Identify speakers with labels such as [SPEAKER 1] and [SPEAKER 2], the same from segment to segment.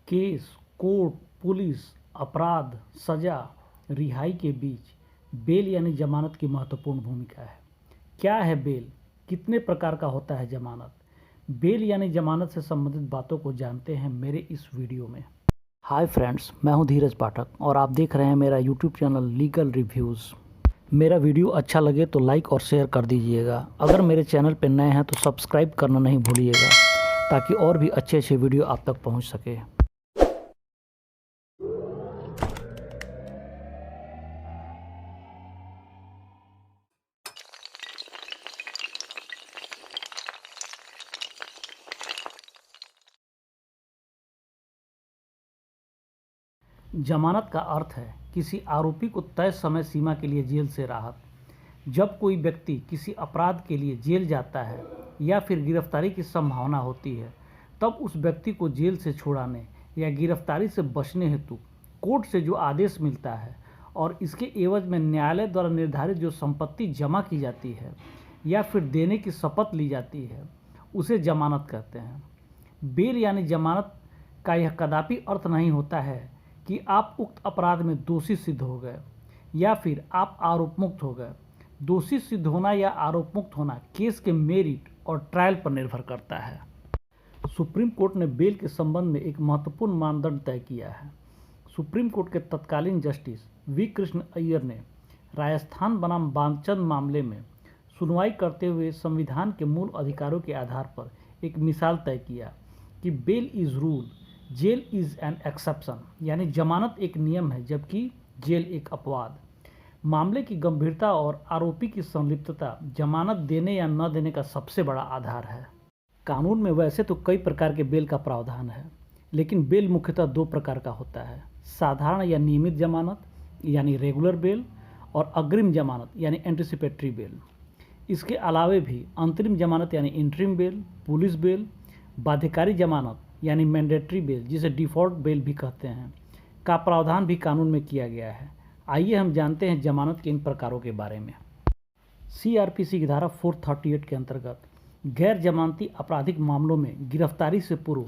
[SPEAKER 1] Case, court, police, अपराध, सजा, रिहाई के बीच बेल यानी जमानत की महत्वपूर्ण भूमिका है। क्या है बेल? कितने प्रकार का होता है जमानत? बेल यानी जमानत से संबंधित बातों को जानते हैं मेरे इस वीडियो में। हाय फ्रेंड्स, मैं हूं धीरज पाठक और आप देख रहे हैं मेरा यूट्यूब चैनल लीगल रिव्यूज़। मेरा वीडियो अच्छा लगे तो लाइक और शेयर कर दीजिएगा। अगर मेरे चैनल पर नए हैं तो सब्सक्राइब करना नहीं भूलिएगा ताकि और भी अच्छे वीडियो आप तक पहुंच सके। जमानत का अर्थ है किसी आरोपी को तय समय सीमा के लिए जेल से राहत। जब कोई व्यक्ति किसी अपराध के लिए जेल जाता है या फिर गिरफ्तारी की संभावना होती है, तब उस व्यक्ति को जेल से छुड़ाने या गिरफ्तारी से बचने हेतु कोर्ट से जो आदेश मिलता है और इसके एवज में न्यायालय द्वारा निर्धारित जो संपत्ति जमा की जाती है या फिर देने की शपथ ली जाती है, उसे जमानत कहते हैं। बेल यानी जमानत का यह कदापि अर्थ नहीं होता है कि आप उक्त अपराध में दोषी सिद्ध हो गए या फिर आप आरोप मुक्त हो गए। दोषी सिद्ध होना या आरोप मुक्त होना केस के मेरिट और ट्रायल पर निर्भर करता है। सुप्रीम कोर्ट ने बेल के संबंध में एक महत्वपूर्ण मानदंड तय किया है। सुप्रीम कोर्ट के तत्कालीन जस्टिस वी कृष्ण अय्यर ने राजस्थान बनाम बांचन मामले में सुनवाई करते हुए संविधान के मूल अधिकारों के आधार पर एक मिसाल तय किया कि bail is rule, jail is an exception, यानी जमानत एक नियम है जबकि जेल एक अपवाद। मामले की गंभीरता और आरोपी की संलिप्तता जमानत देने या न देने का सबसे बड़ा आधार है। कानून में वैसे तो कई प्रकार के बेल का प्रावधान है, लेकिन बेल मुख्यतः दो प्रकार का होता है: साधारण या नियमित जमानत यानी रेगुलर बेल और अग्रिम जमानत यानी एंटिसिपेटरी बेल। इसके अलावे भी अंतरिम जमानत यानी इंटरिम बेल, पुलिस बेल, बाध्यकारी जमानत यानी मैंडेटरी बेल जिसे डिफ़ॉल्ट बेल भी कहते हैं का प्रावधान भी कानून में किया गया है। आइए हम जानते हैं जमानत के इन प्रकारों के बारे में। सीआरपीसी की धारा 438 के अंतर्गत गैर जमानती आपराधिक मामलों में गिरफ्तारी से पूर्व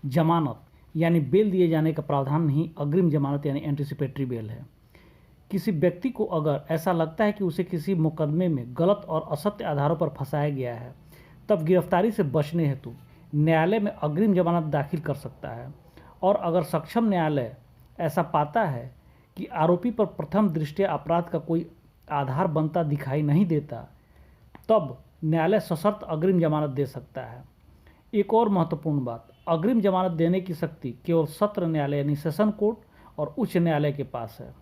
[SPEAKER 1] जमानत यानी बेल दिए जाने का प्रावधान ही अग्रिम जमानत यानी एंटिसिपेटरी बेल है। किसी व्यक्ति को अगर ऐसा लगता है कि उसे किसी मुकदमे में गलत और असत्य आधारों पर फंसाया गया है, तब गिरफ्तारी से बचने हेतु न्यायालय में अग्रिम जमानत दाखिल कर सकता है और अगर सक्षम न्यायालय ऐसा पाता है कि आरोपी पर प्रथम दृष्टया अपराध का कोई आधार बनता दिखाई नहीं देता, तब न्यायालय सशर्त अग्रिम जमानत दे सकता है। एक और महत्वपूर्ण बात, अग्रिम जमानत देने की शक्ति केवल सत्र न्यायालय यानी सेशन कोर्ट और उच्च न्यायालय के पास है।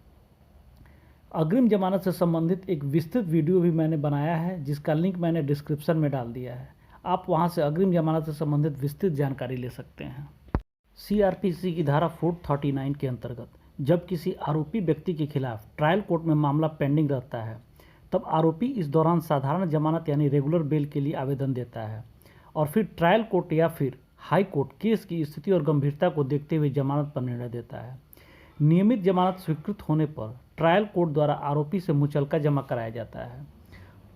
[SPEAKER 1] अग्रिम जमानत से संबंधित एक विस्तृत वीडियो भी मैंने बनाया है जिसका लिंक मैंने डिस्क्रिप्शन में डाल दिया है। आप वहां से अग्रिम जमानत से संबंधित विस्तृत जानकारी ले सकते हैं। सीआरपीसी की धारा 439 के अंतर्गत जब किसी आरोपी व्यक्ति के खिलाफ ट्रायल कोर्ट में मामला पेंडिंग रहता है, तब आरोपी इस दौरान साधारण जमानत यानी रेगुलर बेल के लिए आवेदन देता है और फिर ट्रायल कोर्ट या फिर हाई कोर्ट केस की स्थिति और गंभीरता को देखते हुए जमानत पर निर्णय देता है। नियमित जमानत स्वीकृत होने पर ट्रायल कोर्ट द्वारा आरोपी से मुचलका जमा कराया जाता है।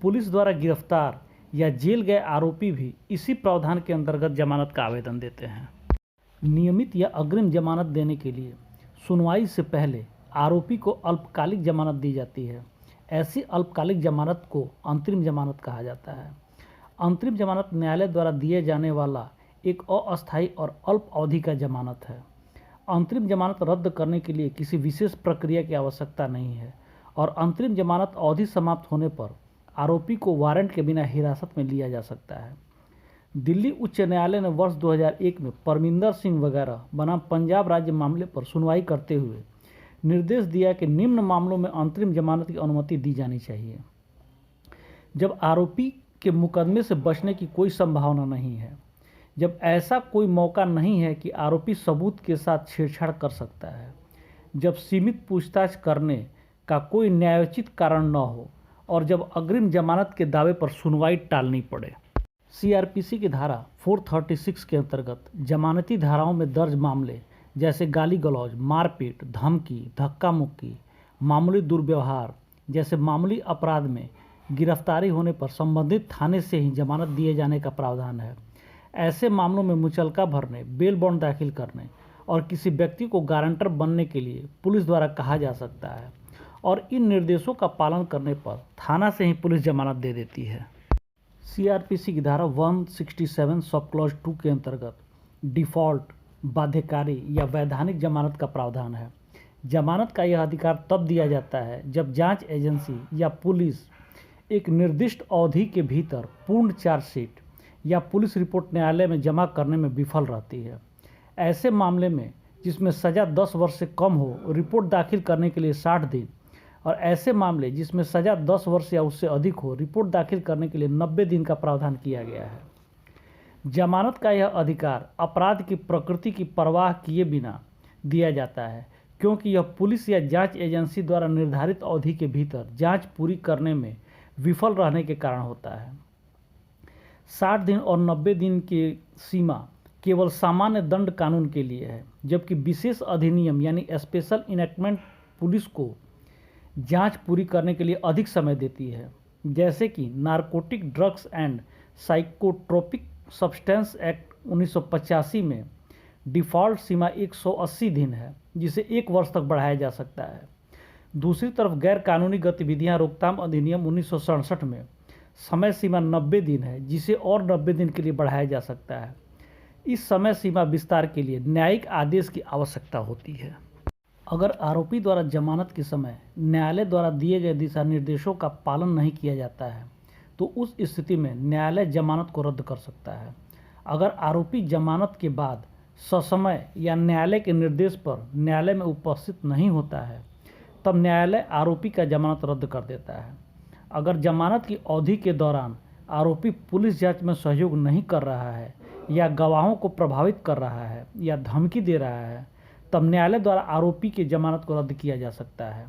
[SPEAKER 1] पुलिस द्वारा गिरफ्तार या जेल गए आरोपी भी इसी प्रावधान के अंतर्गत जमानत का आवेदन देते हैं। नियमित या अग्रिम जमानत देने के लिए सुनवाई से पहले आरोपी को अल्पकालिक जमानत दी जाती है। ऐसी अल्पकालिक जमानत को अंतरिम जमानत कहा जाता है। अंतरिम जमानत न्यायालय द्वारा दिए जाने वाला एक अस्थायी और अल्प अवधि का जमानत है। अंतरिम जमानत रद्द करने के लिए किसी विशेष प्रक्रिया की आवश्यकता नहीं है और अंतरिम जमानत अवधि समाप्त होने पर आरोपी को वारंट के बिना हिरासत में लिया जा सकता है। दिल्ली उच्च न्यायालय ने वर्ष 2001 में परमिंदर सिंह वगैरह बनाम पंजाब राज्य मामले पर सुनवाई करते हुए निर्देश दिया कि निम्न मामलों में अंतरिम जमानत की अनुमति दी जानी चाहिए जब आरोपी के मुकदमे से बचने की कोई संभावना नहीं है, जब ऐसा कोई मौका नहीं है कि आरोपी सबूत के साथ छेड़छाड़ कर सकता है, जब सीमित पूछताछ करने का कोई न्यायोचित कारण न हो और जब अग्रिम जमानत के दावे पर सुनवाई टालनी पड़े। सीआरपीसी की धारा 436 के अंतर्गत जमानती धाराओं में दर्ज मामले जैसे गाली गलौज, मारपीट, धमकी, धक्का मुक्की, मामूली दुर्व्यवहार जैसे मामूली अपराध में गिरफ्तारी होने पर संबंधित थाने से ही जमानत दिए जाने का प्रावधान है। ऐसे मामलों में मुचलका भरने, बेल बॉन्ड दाखिल करने और किसी व्यक्ति को गारंटर बनने के लिए पुलिस द्वारा कहा जा सकता है और इन निर्देशों का पालन करने पर थाना से ही पुलिस जमानत दे देती है। सीआरपीसी की धारा 167 सब क्लॉज 2 के अंतर्गत डिफ़ॉल्ट, बाध्यकारी या वैधानिक जमानत का प्रावधान है। जमानत का यह अधिकार तब दिया जाता है जब जांच एजेंसी या पुलिस एक निर्दिष्ट अवधि के भीतर पूर्ण चार्जशीट या पुलिस रिपोर्ट न्यायालय में जमा करने में विफल रहती है। ऐसे मामले में जिसमें सज़ा 10 वर्ष से कम हो, रिपोर्ट दाखिल करने के लिए 60 दिन और ऐसे मामले जिसमें सज़ा 10 वर्ष या उससे अधिक हो, रिपोर्ट दाखिल करने के लिए 90 दिन का प्रावधान किया गया है। जमानत का यह अधिकार अपराध की प्रकृति की परवाह किए बिना दिया जाता है, क्योंकि यह पुलिस या जांच एजेंसी द्वारा निर्धारित अवधि के भीतर जांच पूरी करने में विफल रहने के कारण होता है। 60 दिन और 90 दिन की सीमा केवल सामान्य दंड कानून के लिए है, जबकि विशेष अधिनियम यानी स्पेशल इनेक्टमेंट पुलिस को जांच पूरी करने के लिए अधिक समय देती है। जैसे कि narcotic drugs and psychotropic substance act 1985 में डिफ़ॉल्ट सीमा 180 दिन है, जिसे 1 वर्ष तक बढ़ाया जा सकता है। दूसरी तरफ गैर कानूनी गतिविधियां रोकथाम अधिनियम 1967 में समय सीमा 90 दिन है, जिसे और 90 दिन के लिए बढ़ाया जा सकता है। इस समय सीमा विस्तार के लिए न्यायिक आदेश की आवश्यकता होती है। अगर आरोपी द्वारा जमानत के समय न्यायालय द्वारा दिए गए दिशा निर्देशों का पालन नहीं किया जाता है तो उस स्थिति में न्यायालय जमानत को रद्द कर सकता है। अगर आरोपी जमानत के बाद ससमय या न्यायालय के निर्देश पर न्यायालय में उपस्थित नहीं होता है तब न्यायालय आरोपी का जमानत रद्द कर देता है। अगर जमानत की अवधि के दौरान आरोपी पुलिस जांच में सहयोग नहीं कर रहा है या गवाहों को प्रभावित कर रहा है या धमकी दे रहा है तब न्यायालय द्वारा आरोपी की जमानत को रद्द किया जा सकता है।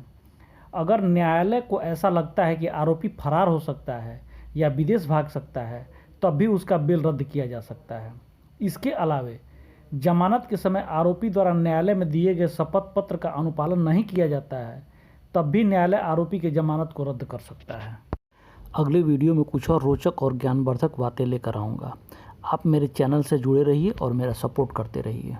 [SPEAKER 1] अगर न्यायालय को ऐसा लगता है कि आरोपी फरार हो सकता है या विदेश भाग सकता है तब भी उसका बेल रद्द किया जा सकता है। इसके अलावे जमानत के समय आरोपी द्वारा न्यायालय में दिए गए शपथ पत्र का अनुपालन नहीं किया जाता है तब भी न्यायालय आरोपी की जमानत को रद्द कर सकता है। अगले वीडियो में कुछ और रोचक और ज्ञानवर्धक बातें लेकर आऊँगा। आप मेरे चैनल से जुड़े रहिए और मेरा सपोर्ट करते रहिए।